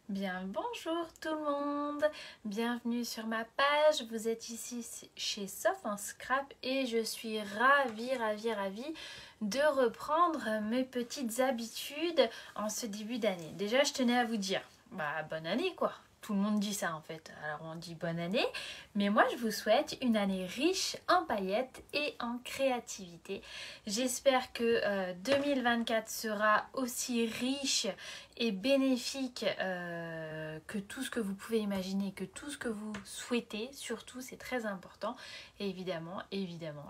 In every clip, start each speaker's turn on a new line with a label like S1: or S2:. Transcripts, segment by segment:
S1: Bien, bonjour tout le monde, bienvenue sur ma page, vous êtes ici chez Sauf en Scrap et je suis ravie de reprendre mes petites habitudes en ce début d'année. Déjà je tenais à vous dire, bonne année quoi, tout le monde dit ça en fait, alors on dit bonne année, mais moi je vous souhaite une année riche en paillettes et en créativité. J'espère que 2024 sera aussi riche et bénéfique que tout ce que vous pouvez imaginer, que tout ce que vous souhaitez, surtout c'est très important. Et évidemment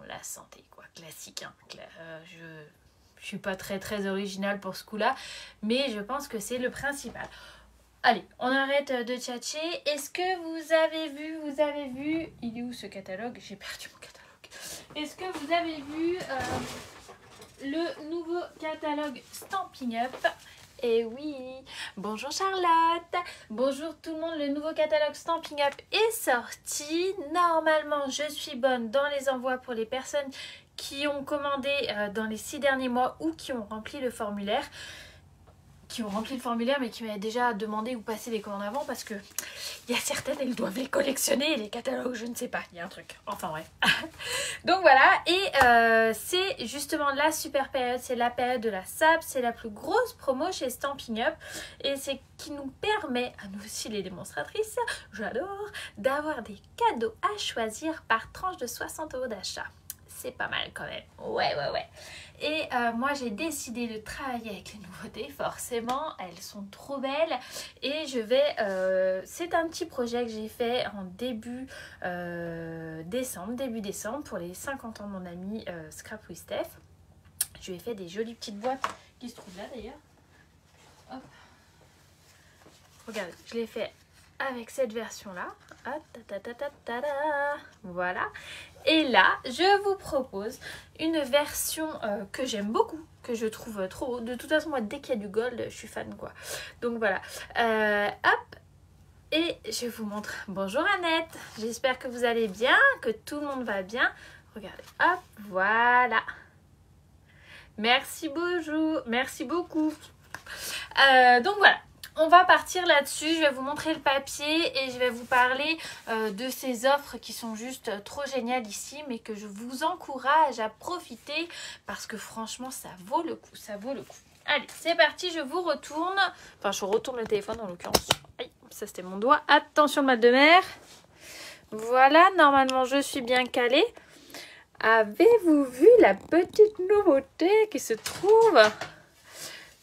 S1: la santé quoi, classique hein. Je suis pas très originale pour ce coup là, mais je pense que c'est le principal. Allez, on arrête de tchatcher. Est-ce que vous avez vu, il est où ce catalogue? J'ai perdu mon catalogue. Est-ce que vous avez vu le nouveau catalogue Stampin' Up? Et oui, bonjour Charlotte, bonjour tout le monde, le nouveau catalogue Stampin' Up est sorti. Normalement, je suis bonne dans les envois pour les personnes qui ont commandé dans les 6 derniers mois ou qui ont rempli le formulaire. Mais qui m'avaient déjà demandé où passer les commandes avant parce que il y a certaines, elles doivent les collectionner, les catalogues, je ne sais pas, il y a un truc, enfin bref. Donc voilà, et c'est justement la super période, c'est la période de la SAP, c'est la plus grosse promo chez Stampin' Up et c'est qui nous permet, à nous aussi les démonstratrices, j'adore, d'avoir des cadeaux à choisir par tranche de 60 € d'achat. C'est pas mal quand même, ouais. Et moi j'ai décidé de travailler avec les nouveautés, forcément, elles sont trop belles. Et je vais, c'est un petit projet que j'ai fait en début décembre, pour les 50 ans de mon ami Scrap with Steph. Je lui ai fait des jolies petites boîtes qui se trouvent là d'ailleurs. Hop. Regardez, je l'ai fait avec cette version là. Voilà. Et là, je vous propose une version que j'aime beaucoup, que je trouve trop beau. De toute façon, moi, dès qu'il y a du gold, je suis fan, quoi. Donc voilà. Hop. Et je vous montre. Bonjour Annette. J'espère que vous allez bien, que tout le monde va bien. Regardez. Hop. Voilà. Merci beaucoup. Donc voilà. On va partir là-dessus, je vais vous montrer le papier et je vais vous parler de ces offres qui sont juste trop géniales ici, mais que je vous encourage à profiter parce que franchement ça vaut le coup, Allez, c'est parti, je vous retourne, enfin je retourne le téléphone en l'occurrence. Aïe, ça c'était mon doigt, attention ma de mer. Voilà, normalement je suis bien calée. Avez-vous vu la petite nouveauté qui se trouve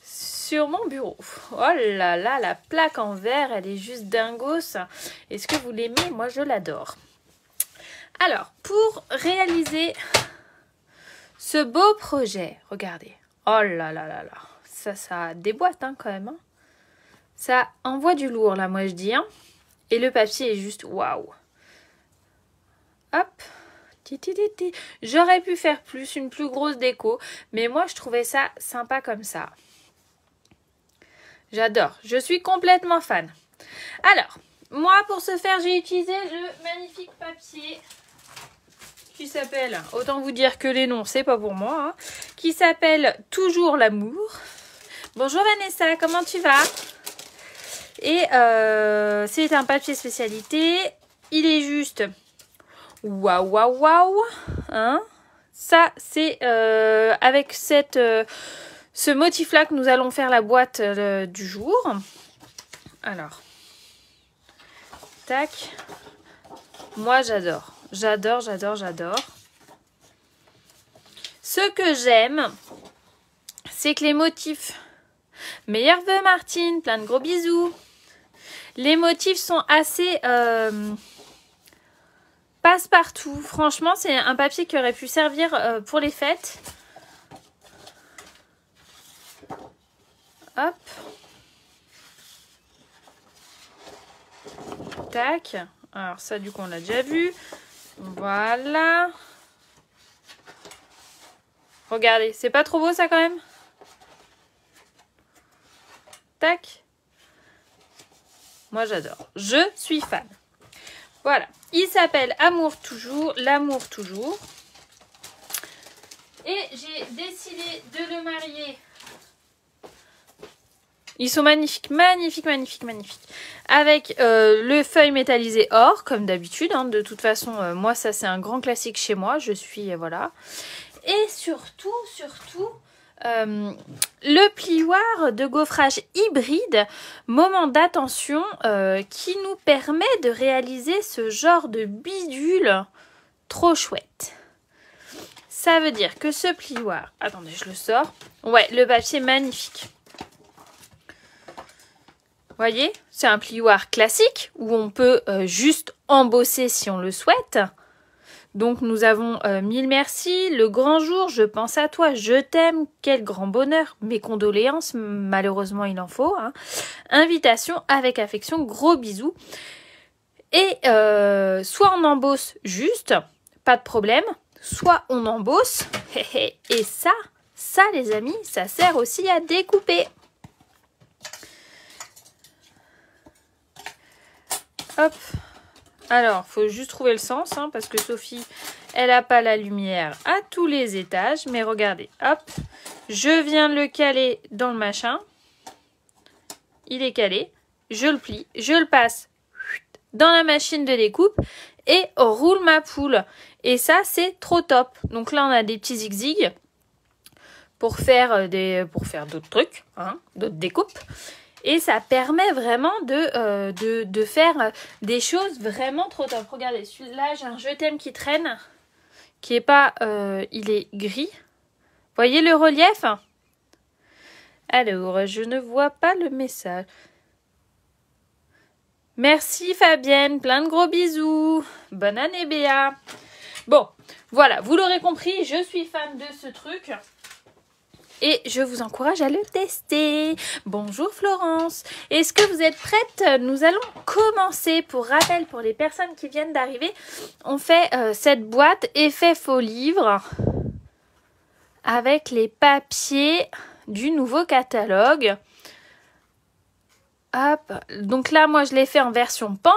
S1: sur mon bureau? Oh là là, la plaque en verre, elle est juste dingos. Est-ce que vous l'aimez? Moi, je l'adore. Alors, pour réaliser ce beau projet, regardez. Oh là là là là. Ça déboîte hein, quand même. Hein. Ça envoie du lourd, là, moi, je dis. Hein. Et le papier est juste waouh. Hop. J'aurais pu faire plus, une plus grosse déco. Mais moi, je trouvais ça sympa comme ça. J'adore, je suis complètement fan. Alors, moi pour ce faire, j'ai utilisé le magnifique papier qui s'appelle, autant vous dire que les noms, c'est pas pour moi, hein, qui s'appelle Toujours l'amour. Bonjour Vanessa, comment tu vas? Et c'est un papier spécialité. Il est juste waouh, hein. Ça, c'est avec cette... ce motif-là que nous allons faire la boîte du jour. Alors, tac. Moi, j'adore. J'adore. Ce que j'aime, c'est que les motifs... Meilleurs vœux, Martine. Plein de gros bisous. Les motifs sont assez... passe-partout. Franchement, c'est un papier qui aurait pu servir pour les fêtes. Hop. Tac. Alors ça, du coup, on l'a déjà vu. Voilà. Regardez, c'est pas trop beau ça quand même? Tac. Moi, j'adore. Je suis fan. Voilà. Il s'appelle Amour toujours. L'amour toujours. Et j'ai décidé de le marier Ils sont magnifiques, magnifiques, magnifiques, magnifiques. Avec le feuille métallisé or, comme d'habitude. Hein. De toute façon, moi, ça, c'est un grand classique chez moi. Je suis, voilà. Et surtout, le plioir de gaufrage hybride, moment d'attention, qui nous permet de réaliser ce genre de bidule trop chouette. Ça veut dire que ce plioir... Attendez, je le sors. Ouais, le papier magnifique. Voyez, c'est un plioir classique où on peut juste embosser si on le souhaite. Donc nous avons mille merci, le grand jour, je pense à toi, je t'aime, quel grand bonheur, mes condoléances, malheureusement il en faut. Hein. Invitation avec affection, gros bisous. Et soit on embosse juste, pas de problème, soit on embosse. Et ça les amis, ça sert aussi à découper. Hop. Alors, il faut juste trouver le sens, hein, parce que Sophie, elle n'a pas la lumière à tous les étages. Mais regardez, hop, je viens de le caler dans le machin. Il est calé. Je le plie, je le passe dans la machine de découpe et roule ma poule. Et ça, c'est trop top. Donc là, on a des petits zigzags pour faire d'autres trucs, hein, d'autres découpes. Et ça permet vraiment de faire des choses vraiment trop top. Regardez, celui-là, j'ai un je t'aime qui traîne, qui est pas... il est gris. Voyez le relief? Alors, je ne vois pas le message. Merci Fabienne, plein de gros bisous. Bonne année Béa. Bon, voilà, vous l'aurez compris, je suis fan de ce truc. Et je vous encourage à le tester. Bonjour Florence. Est-ce que vous êtes prête? Nous allons commencer. Pour rappel, pour les personnes qui viennent d'arriver, on fait cette boîte effet faux livre avec les papiers du nouveau catalogue. Hop. Donc là, moi, je l'ai fait en version pan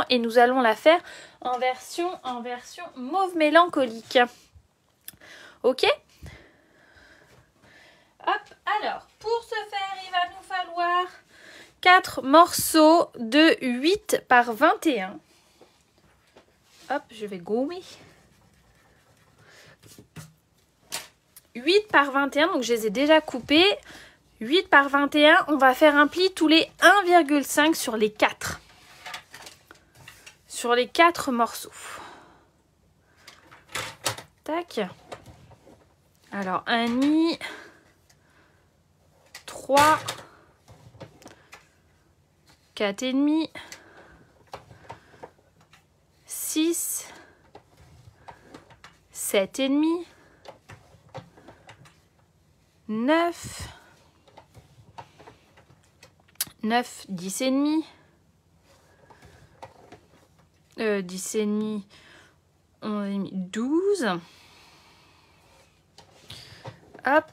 S1: et nous allons la faire en version mauve mélancolique. Ok? Hop, alors, pour ce faire, il va nous falloir 4 morceaux de 8 par 21. Hop, je vais gommer. 8 par 21, donc je les ai déjà coupés. 8 par 21, on va faire un pli tous les 1,5 sur les 4. Sur les 4 morceaux. Tac. Alors, 1,5... 3, 4,5, 6, 7,5, 9, 10,5, 10,5, 11,5, 12, hop,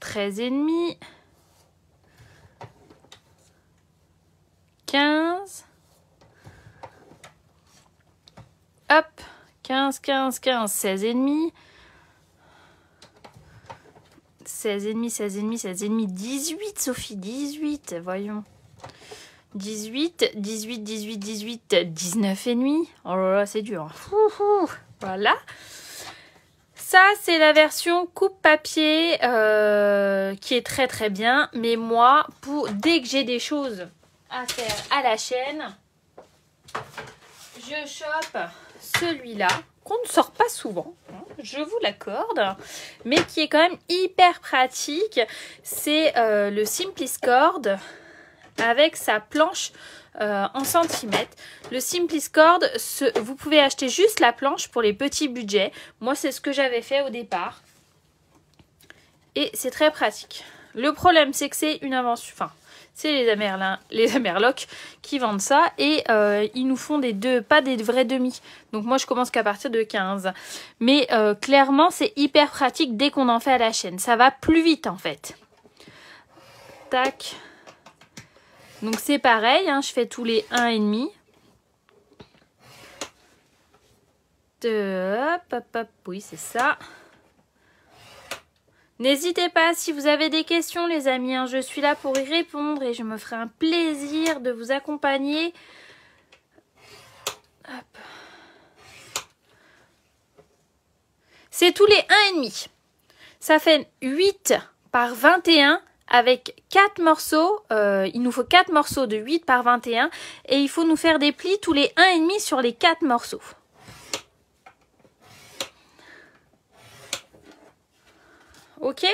S1: 13,5, 15, hop, 15, 15, 15, 16,5, 16,5, 16,5, 16,5, 18, Sophie, 18, voyons. 18, 18, 18, 18, 19,5. Oh là là, c'est dur. Voilà. Ça, c'est la version coupe papier qui est très très bien. Mais moi, dès que j'ai des choses à faire à la chaîne, je chope celui-là qu'on ne sort pas souvent, hein, je vous l'accorde, mais qui est quand même hyper pratique. C'est le Simpliscord avec sa planche en centimètres. Le Simpliscord, vous pouvez acheter juste la planche pour les petits budgets. Moi, c'est ce que j'avais fait au départ. Et c'est très pratique. Le problème, c'est que c'est une invention... Enfin, c'est les Amerlocs qui vendent ça. Et ils nous font pas des vrais demi. Donc moi, je commence qu'à partir de 15. Mais clairement, c'est hyper pratique dès qu'on en fait à la chaîne. Ça va plus vite, en fait. Tac. Donc c'est pareil, hein, je fais tous les 1,5. Hop, hop, hop, oui, c'est ça. N'hésitez pas si vous avez des questions les amis, hein, je suis là pour y répondre et je me ferai un plaisir de vous accompagner. C'est tous les 1,5. Ça fait 8 par 21 avec 4 morceaux. Il nous faut 4 morceaux de 8 par 21 et il faut nous faire des plis tous les 1,5 sur les 4 morceaux. Ok ?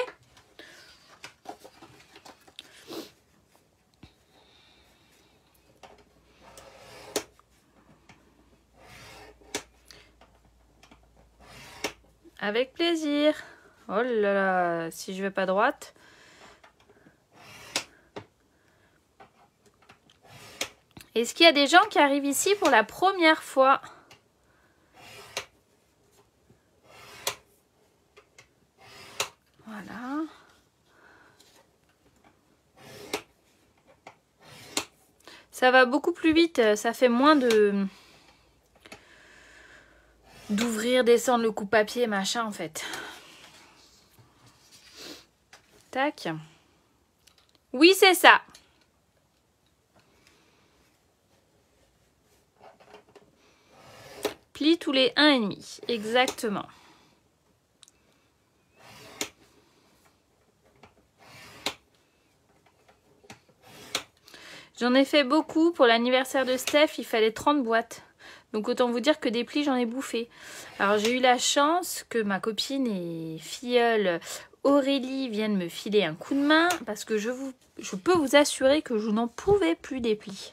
S1: Avec plaisir. Oh là là, si je vais pas droite. Est-ce qu'il y a des gens qui arrivent ici pour la première fois? Voilà. Ça va beaucoup plus vite, ça fait moins d'ouvrir, descendre le coupe-papier, machin en fait. Tac. Oui, c'est ça. Plie tous les 1,5, exactement. J'en ai fait beaucoup pour l'anniversaire de Steph, il fallait 30 boîtes. Donc autant vous dire que des plis, j'en ai bouffé. Alors j'ai eu la chance que ma copine et filleule Aurélie vienne me filer un coup de main parce que je peux vous assurer que je n'en pouvais plus des plis.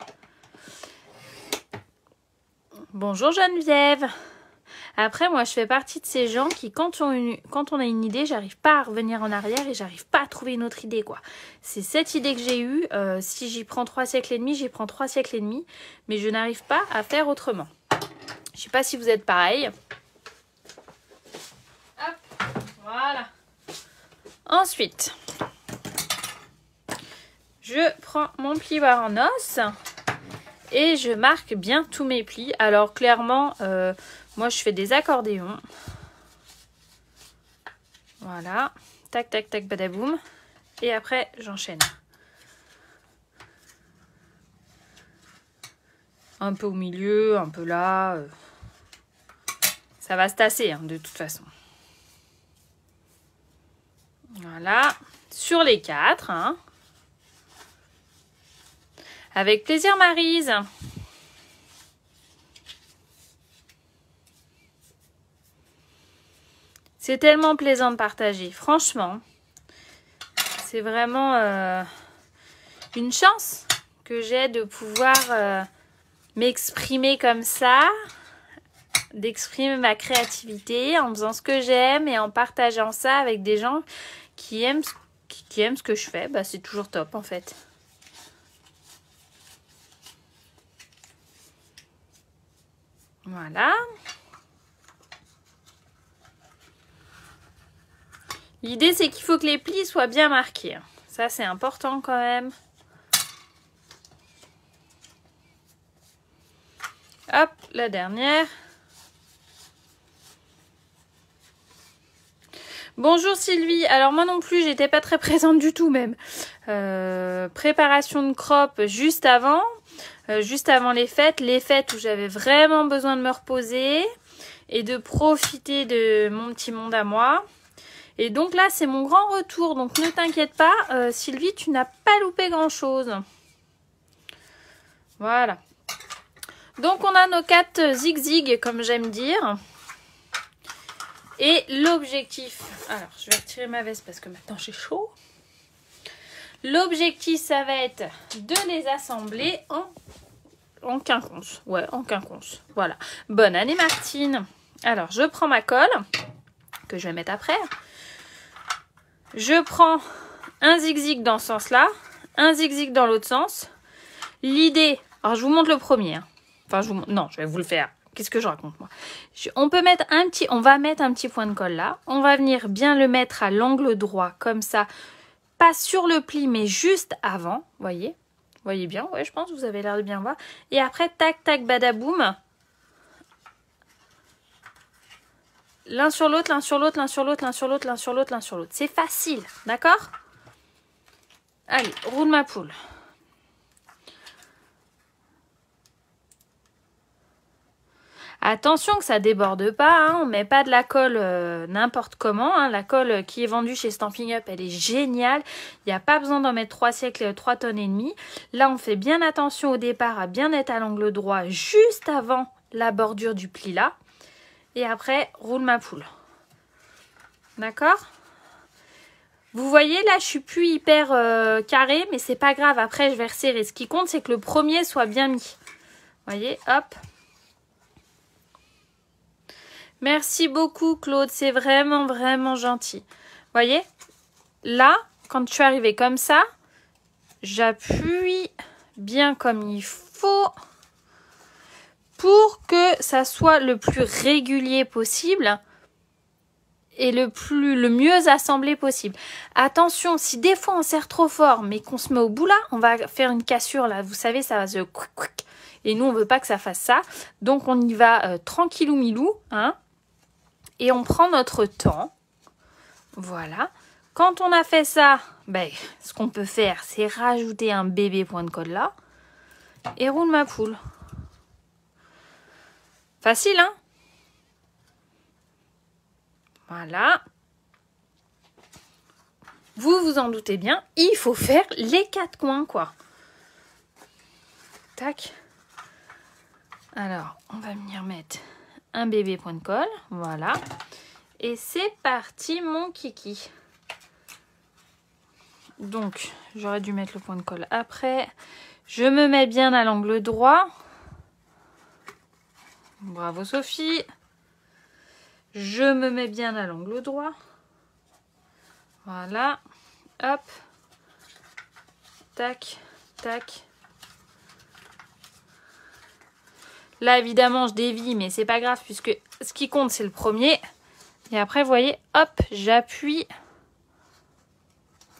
S1: Bonjour Geneviève. Après, moi, je fais partie de ces gens qui, quand on a une idée, j'arrive pas à revenir en arrière et j'arrive pas à trouver une autre idée, quoi. C'est cette idée que j'ai eue. Si j'y prends 3 siècles et demi, j'y prends 3 siècles et demi. Mais je n'arrive pas à faire autrement. Je sais pas si vous êtes pareil. Hop, voilà. Ensuite, je prends mon plioir en os et je marque bien tous mes plis. Alors, clairement... moi, je fais des accordéons. Voilà. Tac, tac, tac, badaboum. Et après, j'enchaîne. Un peu au milieu, un peu là. Ça va se tasser, hein, de toute façon. Voilà. Sur les 4. Hein. Avec plaisir, Maryse. C'est tellement plaisant de partager. Franchement, c'est vraiment une chance que j'ai de pouvoir m'exprimer comme ça, d'exprimer ma créativité en faisant ce que j'aime et en partageant ça avec des gens qui aiment ce que je fais. Bah, c'est toujours top en fait. Voilà. L'idée, c'est qu'il faut que les plis soient bien marqués. Ça, c'est important quand même. Hop, la dernière. Bonjour Sylvie. Alors moi non plus, j'étais pas très présente du tout même. Préparation de crop juste avant les fêtes où j'avais vraiment besoin de me reposer et de profiter de mon petit monde à moi. Et donc là, c'est mon grand retour. Donc ne t'inquiète pas, Sylvie, tu n'as pas loupé grand-chose. Voilà. Donc on a nos 4 zigzags, comme j'aime dire. Et l'objectif... Alors, je vais retirer ma veste parce que maintenant j'ai chaud. L'objectif, ça va être de les assembler en quinconce. Ouais, en quinconce. Voilà. Bonne année, Martine. Alors, je prends ma colle, que je vais mettre après. Je prends un zigzag dans ce sens-là, un zigzag dans l'autre sens. L'idée, alors je vous montre le premier. Hein. Enfin, non, je vais vous le faire. Qu'est-ce que je raconte moi? On va mettre un petit point de colle là. On va venir bien le mettre à l'angle droit, comme ça. Pas sur le pli, mais juste avant. Voyez? Voyez bien? Ouais, je pense que vous avez l'air de bien voir. Et après, tac, tac, badaboum. l'un sur l'autre, l'un sur l'autre, l'un sur l'autre, l'un sur l'autre, l'un sur l'autre, l'un sur l'autre. C'est facile, d'accord? Allez, roule ma poule. Attention que ça déborde pas, hein, on ne met pas de la colle n'importe comment. Hein. La colle qui est vendue chez Stampin' Up, elle est géniale. Il n'y a pas besoin d'en mettre 3 siècles, 3 tonnes et demie. Là, on fait bien attention au départ à bien être à l'angle droit juste avant la bordure du pli là. Et après, roule ma poule. D'accord? Vous voyez, là, je suis plus hyper carré, mais c'est pas grave. Après, je vais resserrer. Ce qui compte, c'est que le premier soit bien mis. Vous voyez, hop. Merci beaucoup, Claude. C'est vraiment, vraiment gentil. Vous voyez, là, quand je suis arrivée comme ça, j'appuie bien comme il faut pour que ça soit le plus régulier possible et le mieux assemblé possible. Attention, si des fois on serre trop fort, mais qu'on se met au bout là, on va faire une cassure là. Vous savez, ça va se... Et nous, on veut pas que ça fasse ça. Donc, on y va tranquillou milou, hein. Et on prend notre temps. Voilà. Quand on a fait ça, ben, ce qu'on peut faire, c'est rajouter un bébé point de colle là. Et roule ma poule. Facile, hein? Voilà. Vous vous en doutez bien, il faut faire les 4 coins, quoi. Tac. Alors, on va venir mettre un bébé point de colle. Voilà. Et c'est parti, mon kiki. Donc, j'aurais dû mettre le point de colle après. Je me mets bien à l'angle droit. Bravo, Sophie. Je me mets bien à l'angle droit. Voilà. Hop. Tac, tac. Là, évidemment, je dévie, mais c'est pas grave puisque ce qui compte, c'est le premier. Et après, vous voyez, hop, j'appuie.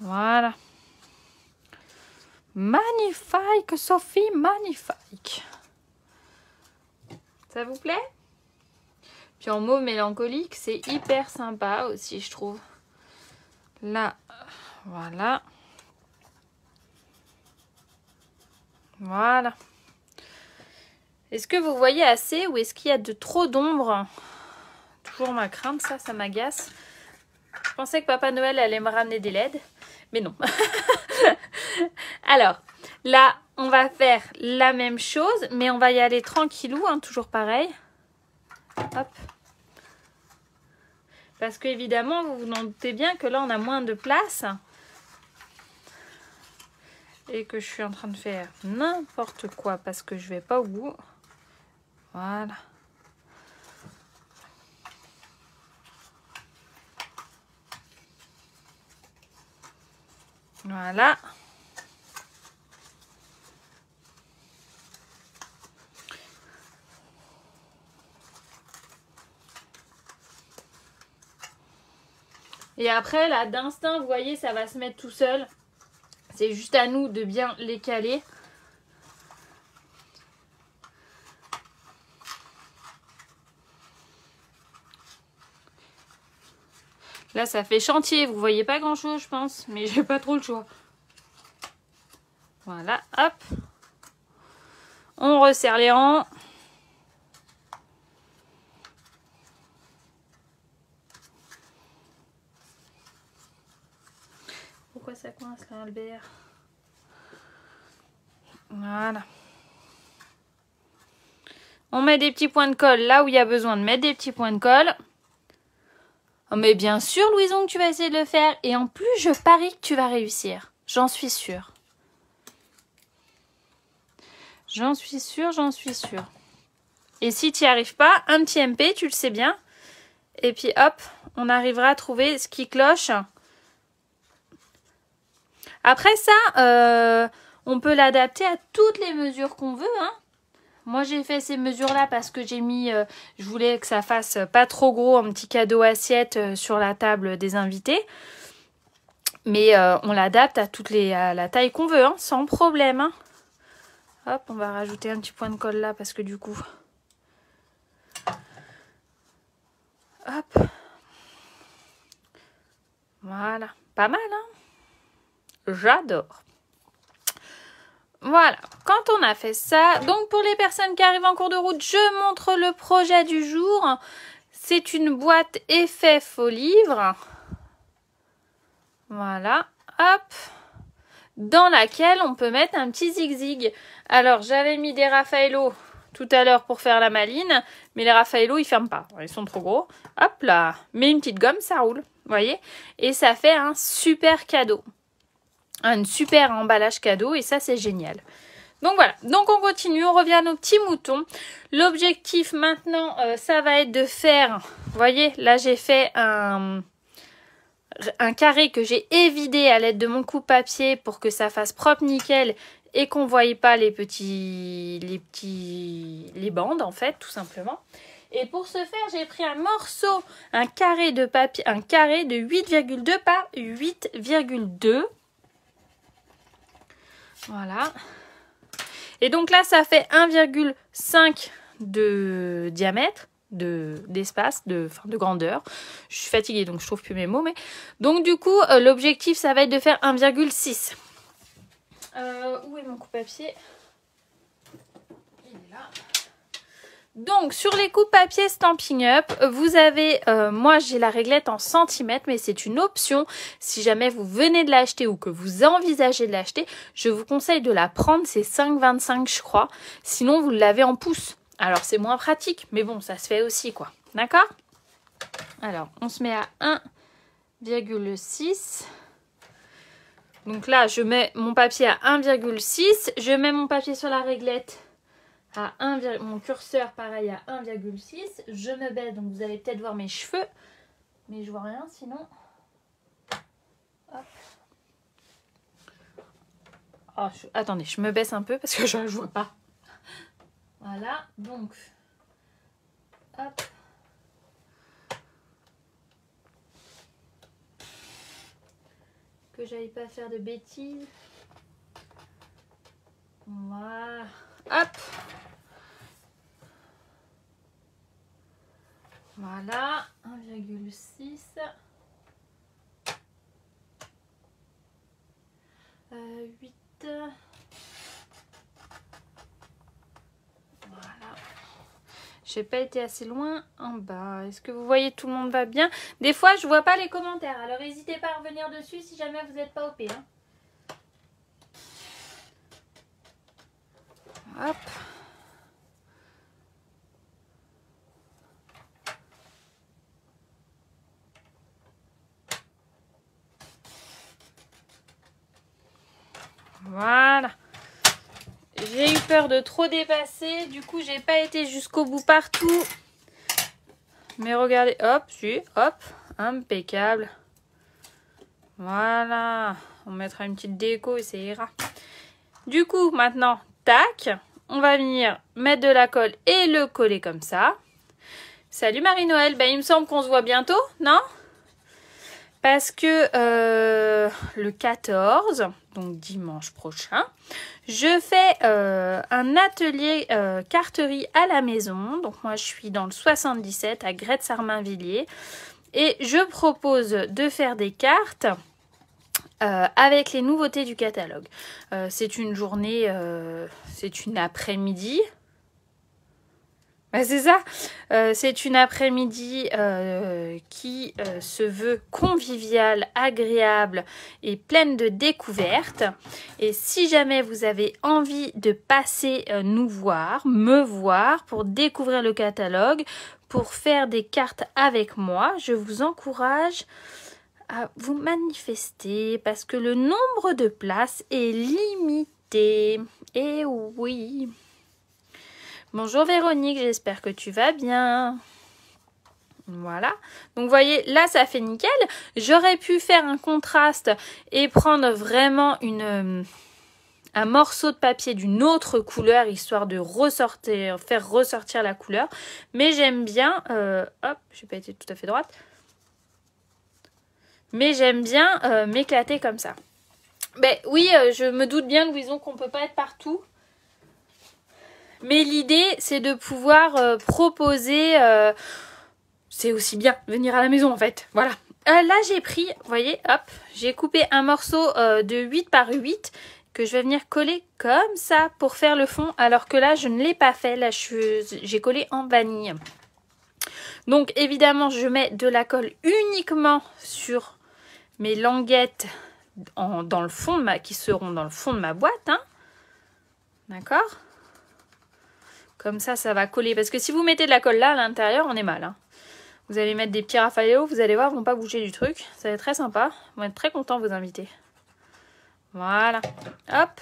S1: Voilà. Magnifique, Sophie, magnifique. Ça vous plaît? Puis en mauve mélancolique, c'est hyper sympa aussi, je trouve. Là, voilà. Voilà. Est-ce que vous voyez assez ou est-ce qu'il y a de trop d'ombre? Toujours ma crainte, ça m'agace. Je pensais que Papa Noël allait me ramener des LED, mais non. Alors, là, on va faire la même chose, mais on va y aller tranquillou, hein, toujours pareil. Hop. Parce que évidemment, vous vous en doutez bien que là, on a moins de place. Et que je suis en train de faire n'importe quoi parce que je vais pas au bout. Voilà. Voilà. Et après, là, d'instinct, vous voyez, ça va se mettre tout seul. C'est juste à nous de bien les caler. Là, ça fait chantier. Vous voyez pas grand-chose, je pense. Mais j'ai pas trop le choix. Voilà, hop. On resserre les rangs. Pourquoi ça coince là, Albert? Voilà. On met des petits points de colle là où il y a besoin de mettre des petits points de colle. Oh, mais bien sûr, Louison, que tu vas essayer de le faire. Et en plus, je parie que tu vas réussir. J'en suis sûre. J'en suis sûre, j'en suis sûre. Et si tu n'y arrives pas, un petit MP, tu le sais bien. Et puis hop, on arrivera à trouver ce qui cloche. Après ça, on peut l'adapter à toutes les mesures qu'on veut, hein. Moi, j'ai fait ces mesures-là parce que j'ai mis... je voulais que ça fasse pas trop gros, un petit cadeau assiette sur la table des invités. Mais on l'adapte à la taille qu'on veut, hein, sans problème. Hein. Hop, on va rajouter un petit point de colle là parce que du coup... hop. Voilà, pas mal, hein? J'adore. Voilà, quand on a fait ça, donc pour les personnes qui arrivent en cours de route, je montre le projet du jour. C'est une boîte effet faux livre. Voilà, hop. Dans laquelle on peut mettre un petit zigzag. Alors, j'avais mis des Raffaello tout à l'heure pour faire la maline, mais les Raffaello, ils ferment pas. Ils sont trop gros. Hop là, mets une petite gomme, ça roule. Vous voyez? Et ça fait un super cadeau. Un super emballage cadeau et ça, c'est génial. Donc voilà, donc on continue, on revient à nos petits moutons. L'objectif maintenant, ça va être de faire, vous voyez, là j'ai fait un carré que j'ai évidé à l'aide de mon coupe-papier pour que ça fasse propre nickel et qu'on ne voie pas les bandes en fait, tout simplement. Et pour ce faire, j'ai pris un morceau, un carré de papier, un carré de 8,2 par 8,2. Voilà. Et donc là, ça fait 1,5 de diamètre, d'espace, de grandeur. Je suis fatiguée, donc je trouve plus mes mots. Mais donc du coup, l'objectif, ça va être de faire 1,6. Où est mon coupe-papier? Il est là. Donc, sur les coupe-papier Stampin' Up, vous avez, moi j'ai la réglette en centimètres, mais c'est une option. Si jamais vous venez de l'acheter ou que vous envisagez de l'acheter, je vous conseille de la prendre, c'est 5,25 je crois. Sinon, vous l'avez en pouces. Alors, c'est moins pratique, mais bon, ça se fait aussi, quoi. D'accord? Alors, on se met à 1,6. Donc là, je mets mon papier à 1,6. Je mets mon papier sur la réglette à 1, mon curseur pareil à 1,6. Je me baisse, donc vous allez peut-être voir mes cheveux, mais je vois rien sinon. Hop. Oh, attendez, je me baisse un peu parce que je ne vois pas. Voilà, donc hop. Que j'aille pas faire de bêtises. Voilà. Hop. Voilà, 1,6. 8. Voilà. J'ai pas été assez loin en bas. Est-ce que vous voyez, tout le monde va bien? Des fois, je vois pas les commentaires. Alors, n'hésitez pas à revenir dessus si jamais vous n'êtes pas OP. Hein. Hop. Voilà. J'ai eu peur de trop dépasser. Du coup, j'ai pas été jusqu'au bout partout. Mais regardez. Hop, hop. Impeccable. Voilà. On mettra une petite déco et ça ira. Du coup, maintenant, tac. On va venir mettre de la colle et le coller comme ça. Salut Marie-Noël. Ben, il me semble qu'on se voit bientôt, non ? Parce que le 14, donc dimanche prochain, je fais un atelier carterie à la maison. Donc moi je suis dans le 77 à Gretz-Armainvilliers. Et je propose de faire des cartes avec les nouveautés du catalogue. C'est une journée, c'est une après-midi. Ben c'est ça, c'est une après-midi qui se veut conviviale, agréable et pleine de découvertes. Et si jamais vous avez envie de passer nous voir, me voir pour découvrir le catalogue, pour faire des cartes avec moi, je vous encourage à vous manifester parce que le nombre de places est limité. Et oui. Bonjour Véronique, j'espère que tu vas bien. Voilà. Donc vous voyez, là ça fait nickel. J'aurais pu faire un contraste et prendre vraiment un morceau de papier d'une autre couleur, histoire de faire ressortir la couleur. Mais j'aime bien... hop, j'ai pas été tout à fait droite. Mais j'aime bien m'éclater comme ça. Ben oui, je me doute bien, Louison, qu'on peut pas être partout. Mais l'idée, c'est de pouvoir proposer c'est aussi bien venir à la maison en fait. Voilà. Là j'ai pris, vous voyez, hop, j'ai coupé un morceau de 8 par 8 que je vais venir coller comme ça pour faire le fond. Alors que là je ne l'ai pas fait, là j'ai collé en vanille. Donc évidemment je mets de la colle uniquement sur mes languettes dans le fond de qui seront dans le fond de ma boîte. Hein. D'accord? Comme ça, ça va coller. Parce que si vous mettez de la colle là à l'intérieur, on est mal. Hein. Vous allez mettre des petits Raffaello, vous allez voir, ils vont pas bouger du truc. Ça va être très sympa. Ils vont être très contents vos invités. Voilà. Hop.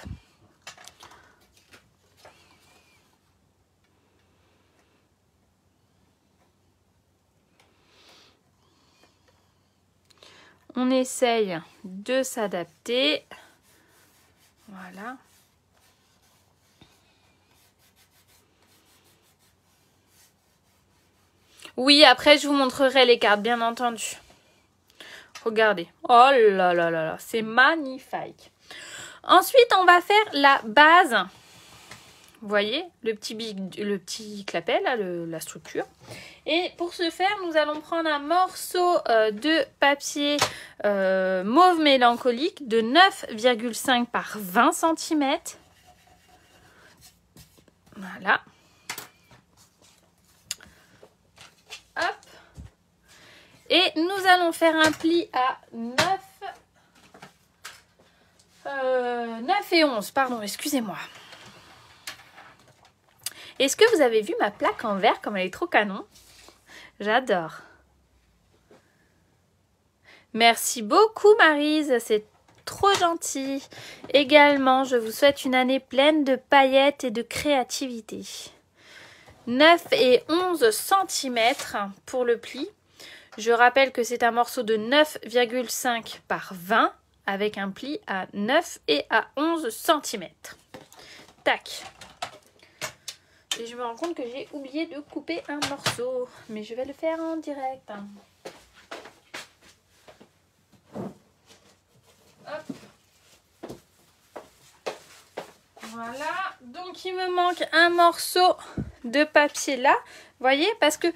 S1: On essaye de s'adapter. Voilà. Oui, après, je vous montrerai les cartes, bien entendu. Regardez. Oh là là là là, c'est magnifique. Ensuite, on va faire la base. Vous voyez, le petit clapet, là, la structure. Et pour ce faire, nous allons prendre un morceau de papier mauve mélancolique de 9,5 par 20 cm. Voilà. Hop. Et nous allons faire un pli à 9 et 11, pardon, excusez-moi. Est-ce que vous avez vu ma plaque en verre comme elle est trop canon? J'adore. Merci beaucoup Maryse, c'est trop gentil. Également, je vous souhaite une année pleine de paillettes et de créativité. 9 et 11 cm pour le pli. Je rappelle que c'est un morceau de 9,5 par 20 avec un pli à 9 et à 11 cm. Tac. Et je me rends compte que j'ai oublié de couper un morceau. Mais je vais le faire en direct. Hop. Voilà. Donc il me manque un morceau de papier là. Vous voyez, parce que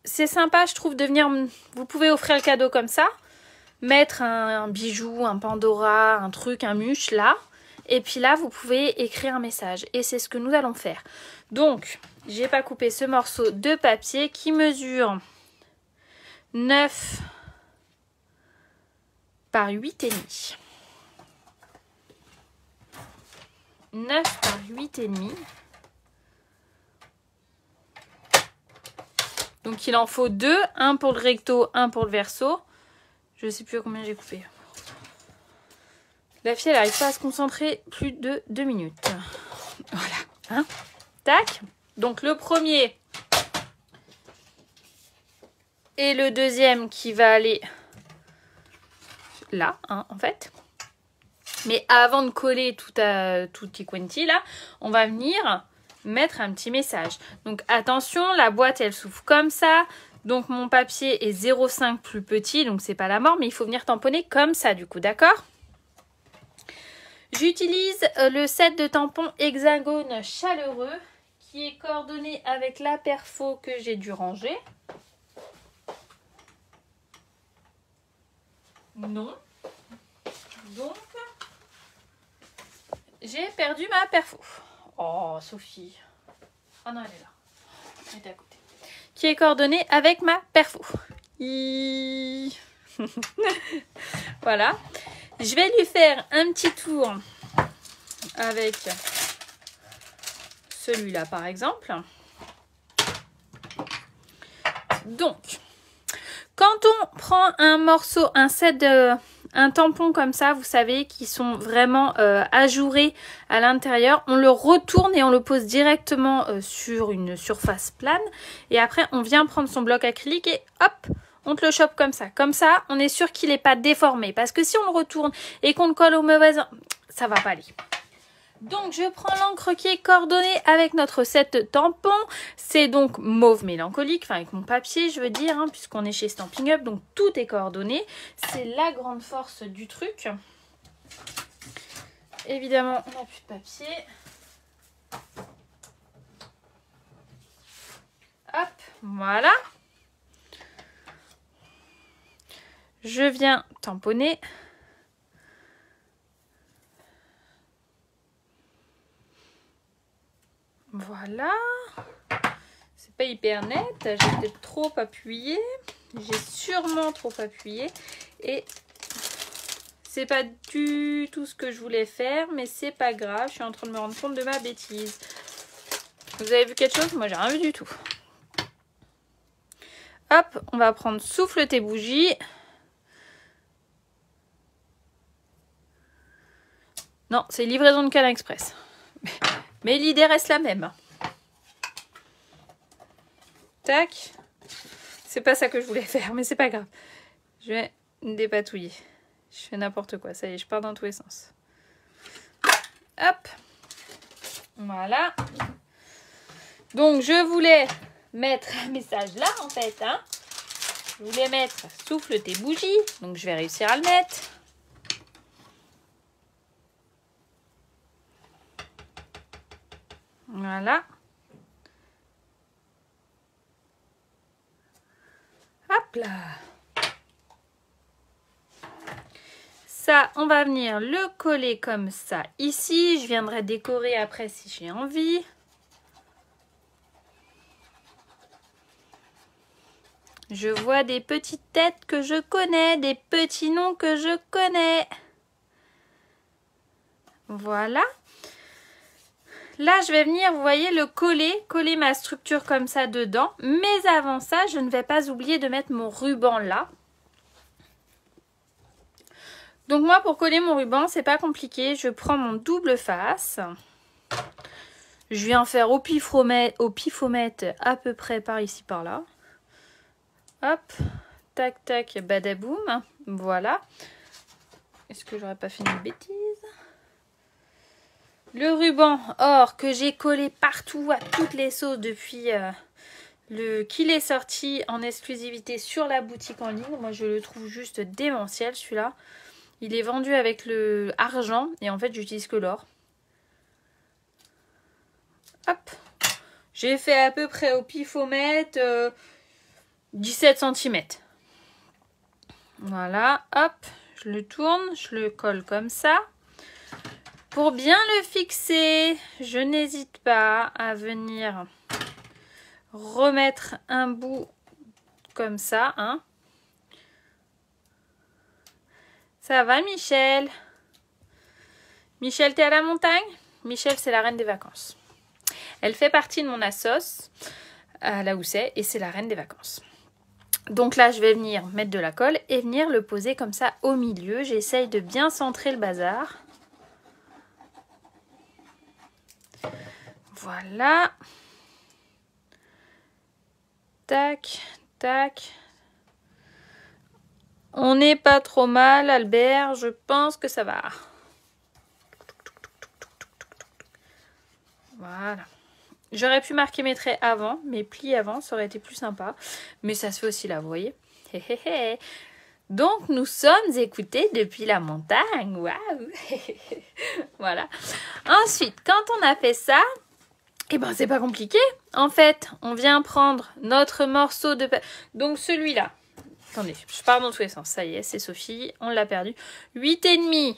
S1: c'est sympa, je trouve, de venir... Vous pouvez offrir le cadeau comme ça. Mettre un bijou, un Pandora, un truc, un muche là. Et puis là, vous pouvez écrire un message. Et c'est ce que nous allons faire. Donc, j'ai pas coupé ce morceau de papier qui mesure 9 par 8,5. 9 par 8,5. Donc, il en faut deux. Un pour le recto, un pour le verso. Je sais plus à combien j'ai coupé. La fille, elle n'arrive pas à se concentrer plus de 2 minutes. Voilà. Hein? Tac. Donc, le premier et le deuxième qui va aller là, hein, en fait. Mais avant de coller tutti quanti, là, on va venir mettre un petit message. Donc, attention, la boîte, elle s'ouvre comme ça. Donc, mon papier est 0,5 plus petit, donc c'est pas la mort, mais il faut venir tamponner comme ça, du coup, d'accord? J'utilise le set de tampons hexagone chaleureux qui est coordonné avec la perfo que j'ai dû ranger. Non. Donc, j'ai perdu ma perfo. Oh, Sophie. Oh non, elle est là. Elle est à côté. Qui est coordonnée avec ma perfo. Voilà. Je vais lui faire un petit tour avec celui-là, par exemple. Donc, quand on prend un morceau, un tampon comme ça, vous savez, qui sont vraiment ajourés à l'intérieur, on le retourne et on le pose directement sur une surface plane. Et après, on vient prendre son bloc acrylique et hop, on te le chope comme ça. Comme ça, on est sûr qu'il n'est pas déformé. Parce que si on le retourne et qu'on le colle au mauvais endroit, ça va pas aller. Donc, je prends l'encre qui est coordonnée avec notre set tampon. C'est donc mauve mélancolique, enfin avec mon papier, je veux dire, hein, puisqu'on est chez Stampin' Up. Donc, tout est coordonné. C'est la grande force du truc. Évidemment, on n'a plus de papier. Hop, voilà. Je viens tamponner. Voilà. C'est pas hyper net. J'ai peut-être trop appuyé. J'ai sûrement trop appuyé. Et c'est pas du tout ce que je voulais faire. Mais c'est pas grave. Je suis en train de me rendre compte de ma bêtise. Vous avez vu quelque chose? Moi, j'ai rien vu du tout. Hop, on va prendre souffle tes bougies. Non, c'est livraison de Canal Express. Mais l'idée reste la même. Tac. C'est pas ça que je voulais faire, mais c'est pas grave. Je vais dépatouiller. Je fais n'importe quoi. Ça y est, je pars dans tous les sens. Hop. Voilà. Donc, je voulais mettre un message là, en fait. Hein. Je voulais mettre souffle tes bougies. Donc, je vais réussir à le mettre. Voilà. Hop là. Ça, on va venir le coller comme ça ici. Je viendrai décorer après si j'ai envie. Je vois des petites têtes que je connais, des petits noms que je connais. Voilà. Là, je vais venir, vous voyez, le coller ma structure comme ça dedans. Mais avant ça, je ne vais pas oublier de mettre mon ruban là. Donc moi, pour coller mon ruban, c'est pas compliqué. Je prends mon double face. Je viens faire au pifomètre à peu près par ici, par là. Hop, tac, tac, badaboum. Voilà. Est-ce que j'aurais pas fait une bêtise? Le ruban or que j'ai collé partout à toutes les sauces depuis qu'il est sorti en exclusivité sur la boutique en ligne. Moi, je le trouve juste démentiel, celui-là. Il est vendu avec le argent et en fait, j'utilise que l'or. Hop. J'ai fait à peu près au pifomètre 17 cm. Voilà, hop. Je le tourne, je le colle comme ça. Pour bien le fixer, je n'hésite pas à venir remettre un bout comme ça. Hein. Ça va, Michel? Michel, t'es à la montagne? Michel, c'est la reine des vacances. Elle fait partie de mon assos, là où c'est, et c'est la reine des vacances. Donc là, je vais venir mettre de la colle et venir le poser comme ça au milieu. J'essaye de bien centrer le bazar. Voilà. Tac, tac. On n'est pas trop mal, Albert. Je pense que ça va. Voilà. J'aurais pu marquer mes traits avant, mes plis avant, ça aurait été plus sympa. Mais ça se fait aussi là, vous voyez. Donc, nous sommes écoutés depuis la montagne. Waouh. Voilà. Ensuite, quand on a fait ça, eh ben, c'est pas compliqué. En fait, on vient prendre notre morceau de... Donc, celui-là. Attendez, je pars dans tous les sens. Ça y est, c'est Sophie. On l'a perdu. 8,5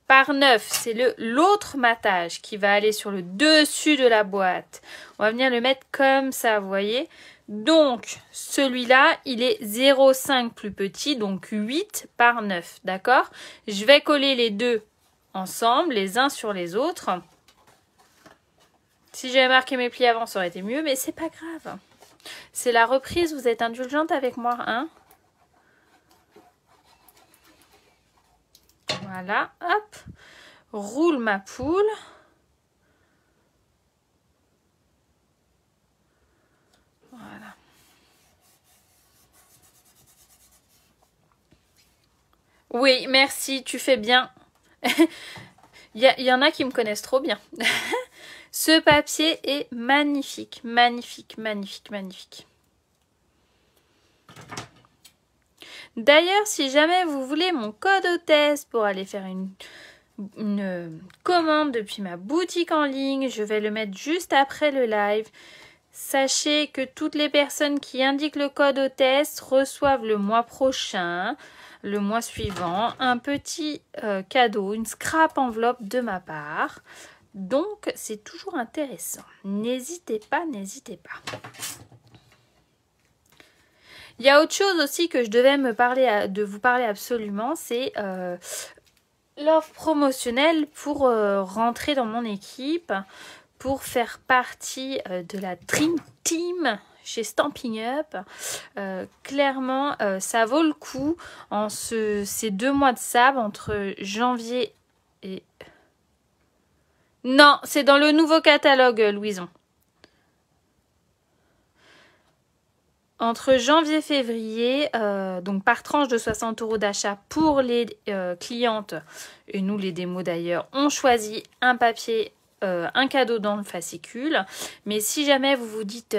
S1: par 9. C'est l'autre matage qui va aller sur le dessus de la boîte. On va venir le mettre comme ça, vous voyez. Donc, celui-là, il est 0,5 plus petit. Donc, 8 par 9. D'accord? Je vais coller les deux ensemble, les uns sur les autres. Si j'avais marqué mes plis avant, ça aurait été mieux, mais c'est pas grave. C'est la reprise, vous êtes indulgente avec moi, hein? Voilà, hop. Roule ma poule. Voilà. Oui, merci, tu fais bien. Il y en a qui me connaissent trop bien. Ce papier est magnifique, magnifique, magnifique, magnifique. D'ailleurs, si jamais vous voulez mon code hôtesse pour aller faire une commande depuis ma boutique en ligne, je vais le mettre juste après le live. Sachez que toutes les personnes qui indiquent le code hôtesse reçoivent le mois prochain, le mois suivant, un petit cadeau, une scrap enveloppe de ma part. Donc, c'est toujours intéressant. N'hésitez pas, n'hésitez pas. Il y a autre chose aussi que je devais vous parler absolument, c'est l'offre promotionnelle pour rentrer dans mon équipe, pour faire partie de la Dream Team chez Stampin' Up. Clairement, ça vaut le coup en ces 2 mois de sab entre janvier et... Non, c'est dans le nouveau catalogue, Louison. Entre janvier et février, donc par tranche de 60 € d'achat pour les clientes, et nous les démos d'ailleurs, on choisit un papier, un cadeau dans le fascicule. Mais si jamais vous vous dites,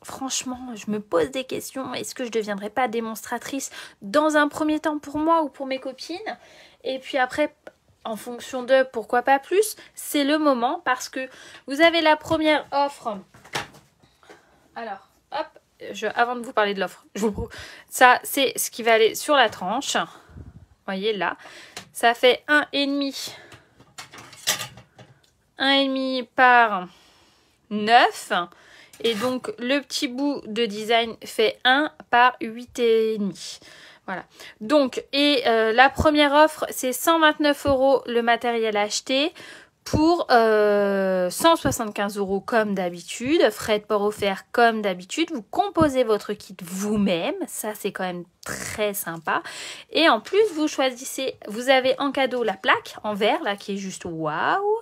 S1: franchement, je me pose des questions, est-ce que je ne deviendrai pas démonstratrice dans un premier temps pour moi ou pour mes copines? Et puis après, en fonction de pourquoi pas plus, c'est le moment parce que vous avez la première offre. Alors, hop. Avant de vous parler de l'offre, ça c'est ce qui va aller sur la tranche. Vous voyez là, ça fait 1,5 par 9. Et donc le petit bout de design fait 1 par 8,5. Voilà. Donc, la première offre, c'est 129 € le matériel acheté. Pour 175 € comme d'habitude, frais de port offerts comme d'habitude, vous composez votre kit vous-même, ça c'est quand même très sympa. Et en plus vous choisissez, vous avez en cadeau la plaque en verre là qui est juste waouh,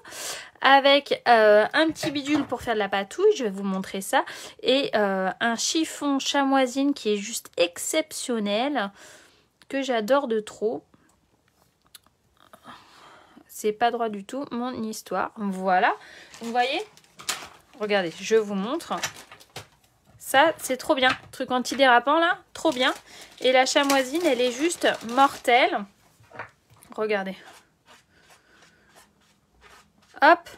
S1: avec un petit bidule pour faire de la patouille, je vais vous montrer ça, et un chiffon chamoisine qui est juste exceptionnel, que j'adore de trop. C'est pas droit du tout mon histoire. Voilà. Vous voyez? Regardez, je vous montre. Ça, c'est trop bien. Truc antidérapant là, trop bien. Et la chamoisine, elle est juste mortelle. Regardez. Hop.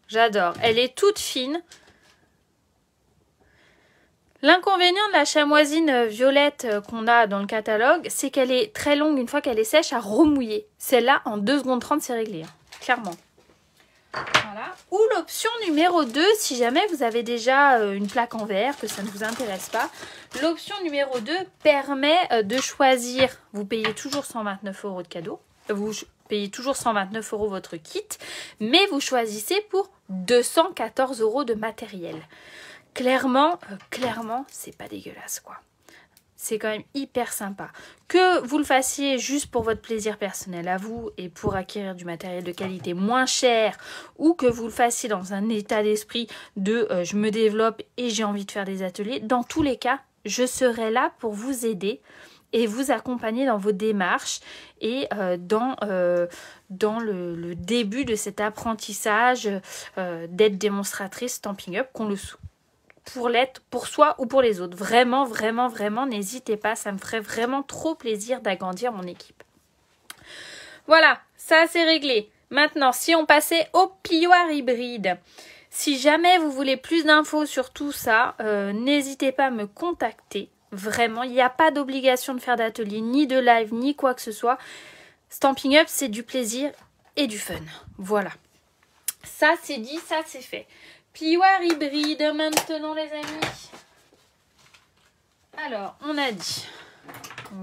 S1: J'adore. Elle est toute fine. L'inconvénient de la chamoisine violette qu'on a dans le catalogue, c'est qu'elle est très longue une fois qu'elle est sèche à remouiller. Celle-là, en 2 secondes 30, c'est réglé, hein, clairement. Voilà. Ou l'option numéro 2, si jamais vous avez déjà une plaque en verre, que ça ne vous intéresse pas. L'option numéro 2 permet de choisir, vous payez toujours 129 € de cadeau, vous payez toujours 129 € votre kit, mais vous choisissez pour 214 € de matériel. Clairement, c'est pas dégueulasse quoi. C'est quand même hyper sympa. Que vous le fassiez juste pour votre plaisir personnel à vous et pour acquérir du matériel de qualité moins cher, ou que vous le fassiez dans un état d'esprit de je me développe et j'ai envie de faire des ateliers, dans tous les cas, je serai là pour vous aider et vous accompagner dans vos démarches et dans le début de cet apprentissage d'être démonstratrice Stampin' Up, qu'on le souhaite. Pour l'être, pour soi ou pour les autres. Vraiment, vraiment, vraiment, n'hésitez pas. Ça me ferait vraiment trop plaisir d'agrandir mon équipe. Voilà, ça c'est réglé. Maintenant, si on passait au plioir hybride. Si jamais vous voulez plus d'infos sur tout ça, n'hésitez pas à me contacter. Vraiment, il n'y a pas d'obligation de faire d'atelier, ni de live, ni quoi que ce soit. Stampin' Up, c'est du plaisir et du fun. Voilà. Ça c'est dit, ça c'est fait. Plioir hybride maintenant les amis. Alors on a dit,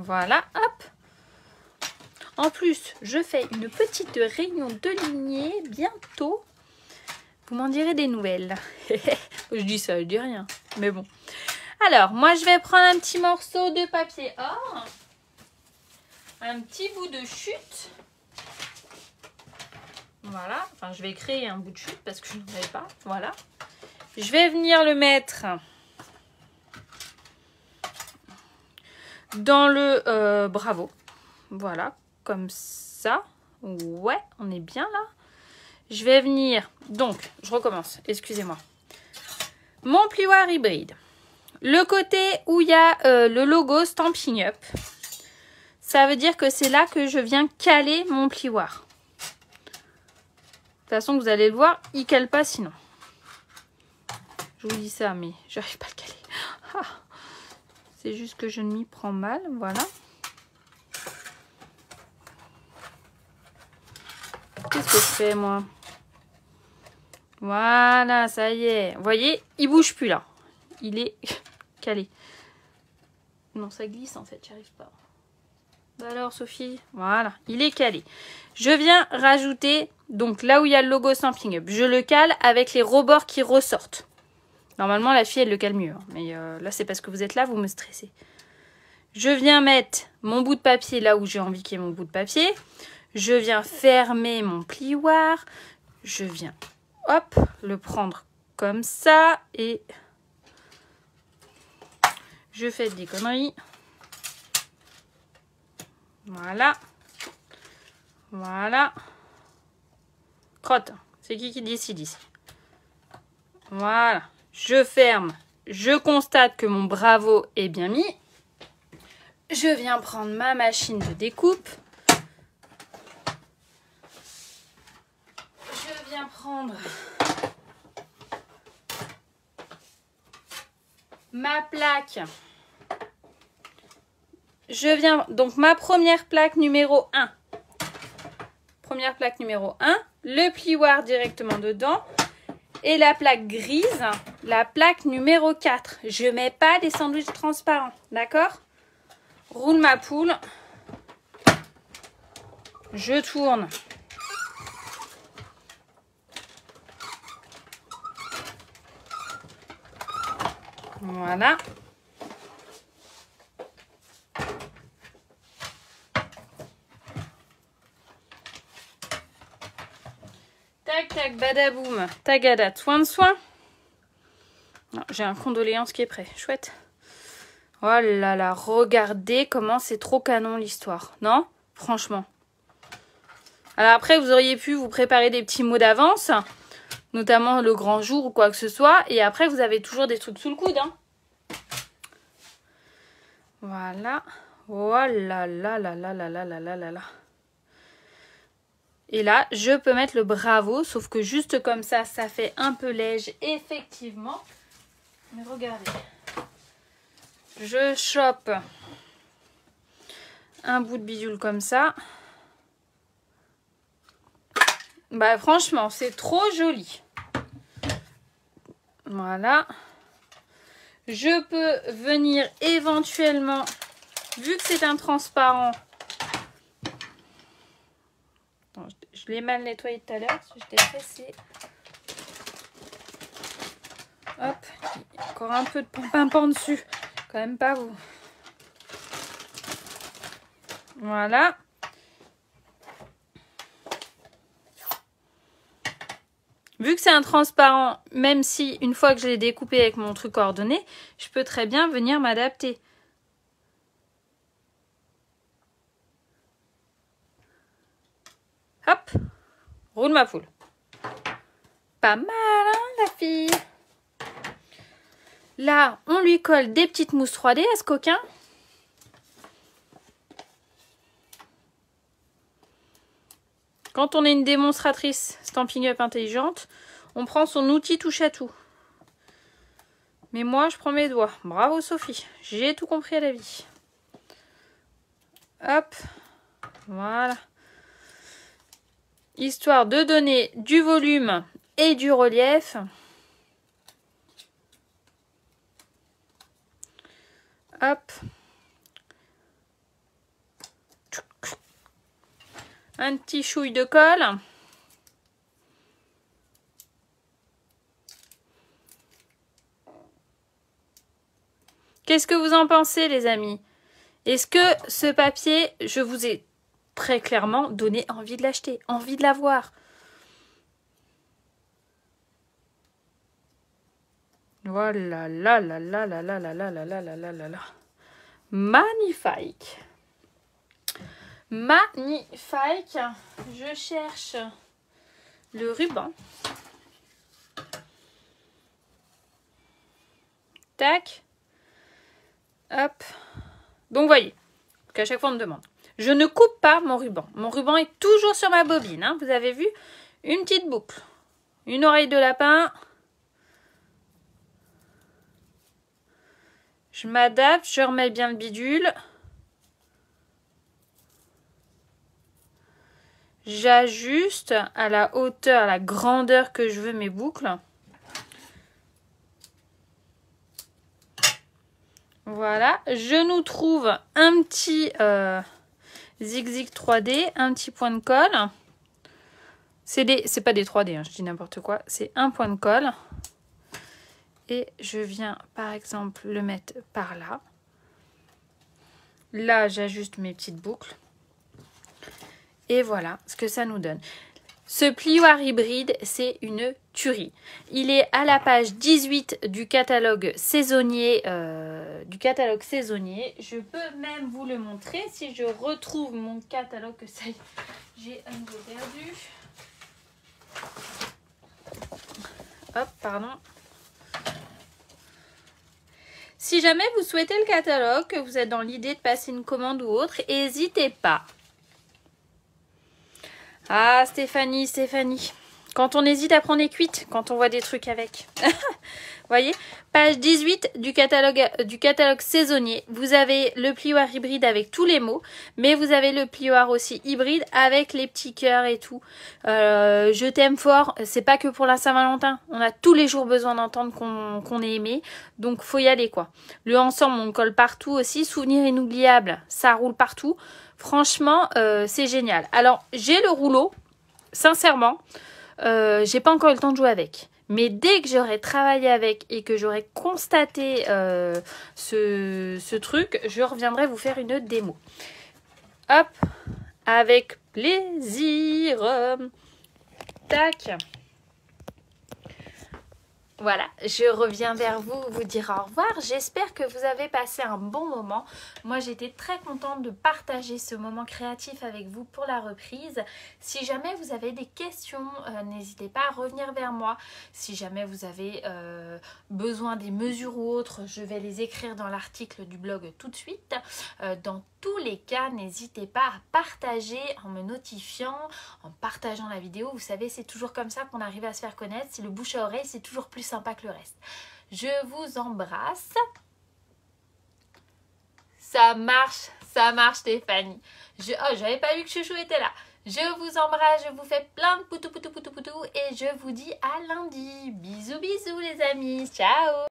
S1: voilà, hop. En plus je fais une petite réunion de lignée bientôt. Vous m'en direz des nouvelles. Je dis ça, je dis rien. Mais bon. Alors moi je vais prendre un petit morceau de papier or. Un petit bout de chute. Voilà, enfin je vais créer un bout de chute parce que je n'en avais pas, voilà. Je vais venir le mettre dans le bravo, voilà, comme ça. Ouais, on est bien là. Je vais venir, donc, je recommence, excusez-moi. Mon plioir hybride. Le côté où il y a le logo Stampin' Up, ça veut dire que c'est là que je viens caler mon plioir. De toute façon, vous allez le voir, il cale pas sinon. Je vous dis ça, mais j'arrive pas à le caler. Ah. C'est juste que je m'y prends mal, voilà. Qu'est-ce que je fais, moi? Voilà, ça y est. Vous voyez, il bouge plus, là. Il est calé. Non, ça glisse, en fait, j'y arrive pas. Bah alors, Sophie, voilà, il est calé. Je viens rajouter, donc là où il y a le logo Stampin' Up, je le cale avec les rebords qui ressortent. Normalement, la fille, elle le cale mieux. Hein, mais là, c'est parce que vous êtes là, vous me stressez. Je viens mettre mon bout de papier là où j'ai envie qu'il y ait mon bout de papier. Je viens fermer mon plioir. Je viens, hop, le prendre comme ça. Et je fais des conneries. Voilà. Voilà. Crotte. C'est qui décide ici? Voilà. Je ferme. Je constate que mon bravo est bien mis. Je viens prendre ma machine de découpe. Je viens prendre ma plaque. Je viens donc ma première plaque numéro 1. Première plaque numéro 1. Le plioir directement dedans. Et la plaque grise, la plaque numéro 4. Je ne mets pas des sandwichs transparents. D'accord? Roule ma poule. Je tourne. Voilà. Tac, tac, badaboum. Tagada, soin de soin. J'ai un condoléance qui est prêt. Chouette. Oh là là, regardez comment c'est trop canon l'histoire. Non? Franchement. Alors après, vous auriez pu vous préparer des petits mots d'avance, notamment le grand jour ou quoi que ce soit. Et après, vous avez toujours des trucs sous le coude. Hein. Voilà. Oh là là là là là là là là là là. Et là, je peux mettre le bravo, sauf que juste comme ça fait un peu léger, effectivement. Mais regardez. Je chope un bout de bidule comme ça. Bah franchement, c'est trop joli. Voilà. Je peux venir éventuellement, vu que c'est un transparent, je l'ai mal nettoyé tout à l'heure, parce que j'étais pressée. Hop, il y a encore un peu de pimpant dessus. Quand même pas vous. Voilà. Vu que c'est un transparent, même si une fois que je l'ai découpé avec mon truc coordonné, je peux très bien venir m'adapter. Hop, roule ma poule. Pas mal, hein, la fille? Là, on lui colle des petites mousses 3D à ce coquin. Quand on est une démonstratrice Stampin' Up intelligente, on prend son outil touche à tout. Mais moi, je prends mes doigts. Bravo Sophie, j'ai tout compris à la vie. Hop, voilà. Histoire de donner du volume et du relief. Hop. Un petit chouille de colle. Qu'est-ce que vous en pensez, les amis? Est-ce que ce papier, je vous ai très clairement donné envie de l'acheter, envie de l'avoir? Voilà, là, là, là, là, là, là, là, là, là, là, là, là, là. Magnifique. Magnifique. Je cherche le ruban. Tac. Hop. Donc, voyez, qu'à chaque fois, on me demande. Je ne coupe pas mon ruban. Mon ruban est toujours sur ma bobine. Hein. Vous avez vu? Une petite boucle. Une oreille de lapin. Je m'adapte, je remets bien le bidule. J'ajuste à la hauteur, à la grandeur que je veux mes boucles. Voilà, je nous trouve un petit zigzag 3D, un petit point de colle. C'est pas des 3D, hein, je dis n'importe quoi. C'est un point de colle. Et je viens, par exemple, le mettre par là. Là, j'ajuste mes petites boucles. Et voilà ce que ça nous donne. Ce plioir hybride, c'est une tuerie. Il est à la page 18 du catalogue saisonnier. Je peux même vous le montrer si je retrouve mon catalogue. Ça y est, j'ai un peu perdu. Hop, pardon. Si jamais vous souhaitez le catalogue, que vous êtes dans l'idée de passer une commande ou autre, n'hésitez pas. Ah, Stéphanie. Quand on hésite à prendre les cuites, quand on voit des trucs avec. Voyez, page 18 du catalogue saisonnier. Vous avez le plioir hybride avec tous les mots, mais vous avez le plioir aussi hybride avec les petits cœurs et tout. Je t'aime fort, c'est pas que pour la Saint-Valentin. On a tous les jours besoin d'entendre qu'on est aimé, donc faut y aller quoi. Le ensemble, on colle partout aussi. Souvenir inoubliable, ça roule partout. Franchement, c'est génial. Alors, j'ai le rouleau, sincèrement, j'ai pas encore eu le temps de jouer avec. Mais dès que j'aurai travaillé avec et que j'aurai constaté ce truc, je reviendrai vous faire une démo. Hop, avec plaisir. Tac. Voilà, je reviens vers vous, vous dire au revoir. J'espère que vous avez passé un bon moment. Moi, j'étais très contente de partager ce moment créatif avec vous pour la reprise. Si jamais vous avez des questions, n'hésitez pas à revenir vers moi. Si jamais vous avez besoin des mesures ou autres, je vais les écrire dans l'article du blog tout de suite. Dans tous les cas, n'hésitez pas à partager en me notifiant, en partageant la vidéo. Vous savez, c'est toujours comme ça qu'on arrive à se faire connaître. C'est le bouche à oreille, c'est toujours plus sympa que le reste. Je vous embrasse. Ça marche Stéphanie. J'avais pas vu que Chouchou était là. Je vous embrasse, je vous fais plein de poutou et je vous dis à lundi. Bisous les amis. Ciao.